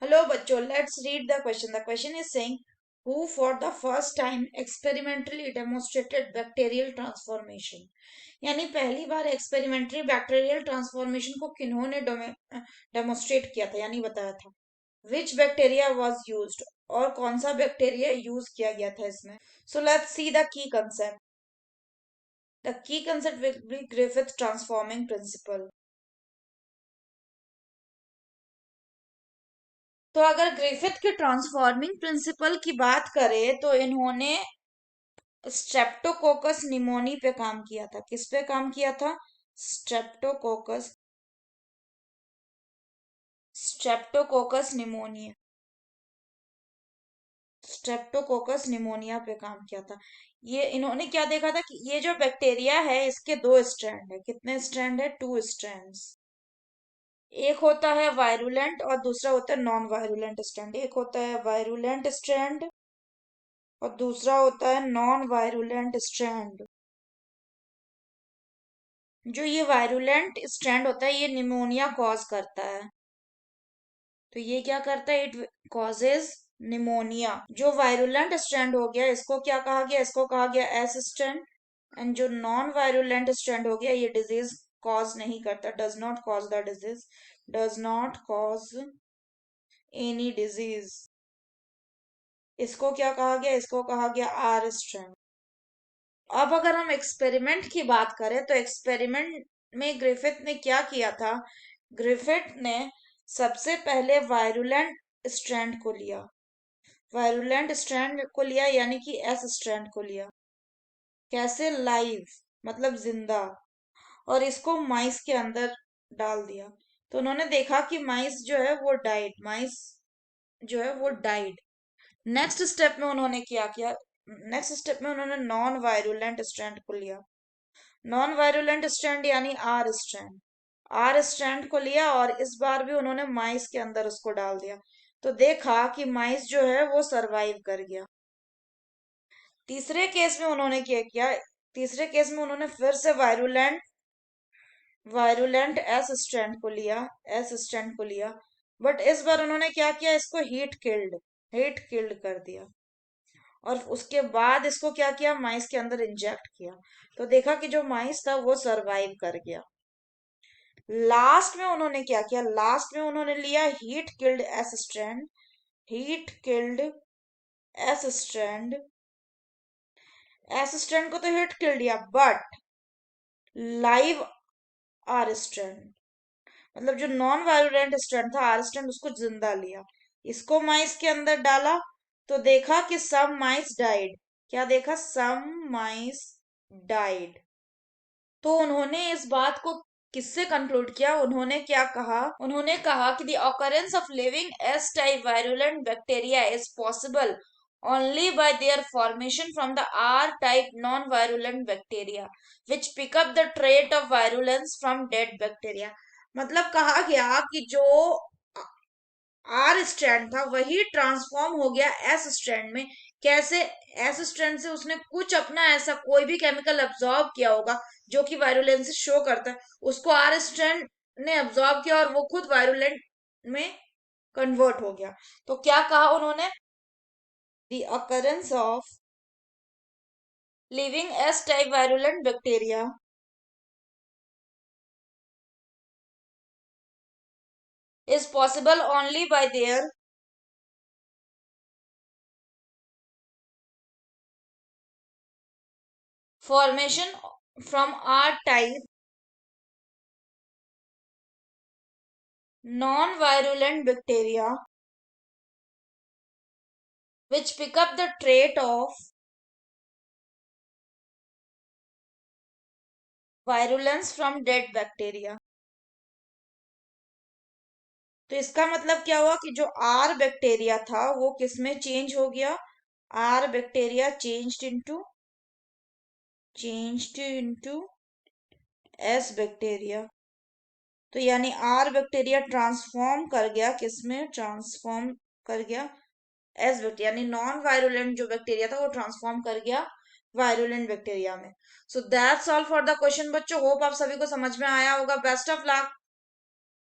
Hello बच्चों, let's read the question. The question is saying who for the first time experimentally demonstrated bacterial transformation. यानी पहली बार experimentally bacterial transformation को किन्होंने demonstrate किया था यानी बताया था. विच बैक्टीरिया वाज यूज्ड, और कौन सा बैक्टीरिया यूज किया गया था इसमें. So let's see the key concept. The key concept will be Griffith transforming principle. तो अगर ग्रिफिथ के ट्रांसफॉर्मिंग प्रिंसिपल की बात करें तो इन्होंने स्ट्रेप्टोकोकस निमोनी पे काम किया था. किस पे काम किया था? Streptococcus Streptococcus pneumonia Streptococcus pneumonia पे काम किया था. ये इन्होंने क्या देखा था कि ये जो बैक्टीरिया है इसके दो स्ट्रैंड है. कितने स्ट्रैंड है? 2 स्ट्रैंड्स. एक होता है वायरुलेंट और दूसरा होता है नॉन वायरुलेंट स्ट्रैंड. एक होता है वायरुलेंट स्ट्रैंड और दूसरा होता है नॉन वायरुलेंट स्ट्रैंड. जो ये वायरुलेंट स्ट्रैंड होता है ये निमोनिया कॉज करता है. तो ये क्या करता है? It causes pneumonia. जो वायरुलेंट स्ट्रैंड हो गया इसको क्या कहा गया? इसको कहा गया एस स्ट्रैंड. एंड जो नॉन वायरुलेंट स्ट्रैंड हो गया ये डिजीज कॉज नहीं करता. Does not cause the disease. Does not cause any disease. इसको क्या कहा गया? इसको कहा गया आर स्ट्रैंड. अब अगर हम एक्सपेरिमेंट की बात करें तो एक्सपेरिमेंट में ग्रिफिथ ने क्या किया था? ग्रिफिथ ने सबसे पहले वायरुलेंट स्ट्रैंड को लिया. वायरुलेंट स्ट्रैंड को लिया यानी कि एस स्ट्रैंड को लिया. कैसे? लाइव, मतलब जिंदा. और इसको माइस के अंदर डाल दिया. तो उन्होंने देखा कि माइस जो है वो डाइड. माइस जो है वो डाइड. नेक्स्ट स्टेप में उन्होंने क्या किया? नेक्स्ट स्टेप में उन्होंने नॉन वायरुलेंट स्ट्रैंड को लिया. नॉन वायरुलेंट स्ट्रैंड यानी आर स्ट्रैंड. आर स्ट्रैंड को लिया और इस बार भी उन्होंने माइस के अंदर उसको डाल दिया. तो देखा कि माइस जो है वो सरवाइव कर गया. तीसरे केस में उन्होंने क्या किया? तीसरे केस में उन्होंने फिर से वायरुलेंट वायरुलेंट एस स्ट्रैंड को लिया. एस स्ट्रैंड को लिया. बट इस बार उन्होंने क्या किया? इसको हीट किल्ड कर दिया. और उसके बाद इसको क्या किया? माइस के अंदर इंजेक्ट किया. तो देखा कि जो माइस था वो सरवाइव कर गया. लास्ट में उन्होंने क्या किया? लास्ट में उन्होंने लिया heat killed S strand. Heat killed S strand. S strand को तो हीट किल दिया बट लाइव आर स्ट्रैंड, मतलब जो नॉन वायलेंट स्ट्रैंड था आर स्ट्रैंड, उसको जिंदा लिया. इसको माइस के अंदर डाला तो देखा कि सम माइस डाइड. क्या देखा? सम माइस डाइड. तो उन्होंने इस बात को किससे कंक्लूड किया? उन्होंने क्या कहा? उन्होंने कहा कि the occurrence of living S type virulent bacteria is possible only by their formation from the R-type non-virulent bacteria, which pick up the trait of virulence from dead bacteria. मतलब कहा गया कि जो आर स्ट्रैंड था वही transform हो गया S strand में. कैसे? एस स्ट्रैंड से उसने कुछ अपना ऐसा कोई भी केमिकल अब्सॉर्ब किया होगा जो कि वायरुलेंस शो करता है, उसको आर स्ट्रैंड ने अब्सॉर्ब किया और वो खुद वायरुलेंट में कन्वर्ट हो गया. तो क्या कहा उन्होंने? The occurrence of living S-type virulent bacteria is possible only by their formation from R-type non-virulent bacteria which pick up the trait of virulence from dead bacteria. तो इसका मतलब क्या हुआ कि जो आर बैक्टीरिया था वो किसमें चेंज हो गया? R bacteria changed into S bacteria. तो यानी आर बैक्टीरिया ट्रांसफॉर्म कर गया किसमें? ट्रांसफॉर्म कर गया एस बैक्टीरिया, यानी नॉन वायरुलेंट जो बैक्टीरिया था वो ट्रांसफॉर्म कर गया वायरुलेंट बैक्टीरिया में. So that's all for the question बच्चों. होप आप सभी को समझ में आया होगा. Best of luck.